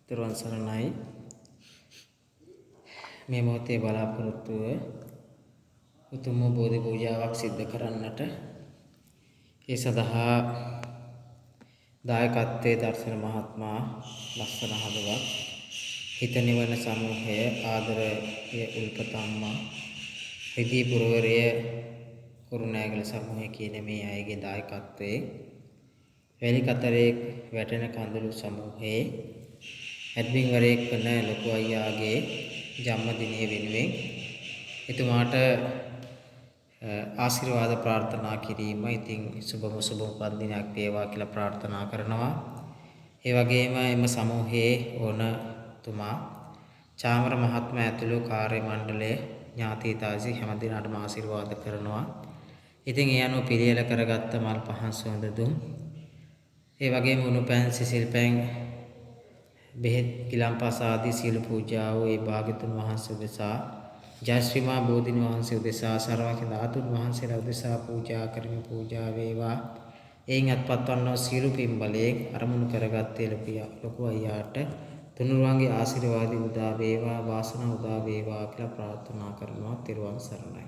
තෙරුවන් සරණයි. මේ මොහොතේ බලාපොරොත්තුව උතුම් බෝධි පූජාවක් සිද්ධ කරන්නට ඒ සඳහා දායකත්වයේ දර්ශන මහත්මයා ලස්සන හදවත් හිත නිවන සමූහය ආදරය උල්පතම්මා රිදී පුරවරය කුරුණෑගල සමූහය කියන මේ අයගේ දායකත්වයේ වැලිකතරේ වැටෙන කඳුළු සමූහයේ ඇඩ්මින්වරයෙක් වන ලොකු අයියාගේ ජන්මදිනය වෙනුවෙන් එතුමාට ආශිර්වාද ප්‍රාර්ථනා කිරීම. ඉතින් සුබම උපන්දිනයක් වේවා කියලා ප්‍රාර්ථනා කරනවා. ඒ වගේම එම සමූහයේ ඕනතුමා චාමර මහත්මයා ඇතුළු කාර්ය මණ්ඩලය ඥාතීතාසි හැම දිනකටම ආශිර්වාද කරනවා. ඉතින් ඒ අනුව පිළියෙල කරගත්ත මල් පහන් සුවඳ දුම් ඒ වගේම උණුපැන් සිසිල් පැන් බෙහෙත් කිලම්පස ආදී සියලු පූජාව ඒ භාග්‍යතුන් වහන්සේ උදෙසා ජයශ්‍රීමා බෝධින් වහන්සේ උදෙසා සර්වඥ ධාතුන් වහන්සේලා උදෙසා පූජා කරමි. පූජා වේවා. එයින් අත්පත් වන්නෝ සියලු පින්බලයෙන් අරමුණු කරගත්තේ ලොකු අයියාට තුනුරුවන්ගේ ආශිර්වාද උදා වේවා වාසනාව උදා වේවා කියලා ප්‍රාර්ථනා කරනවා. තෙරුවන් සරණයි.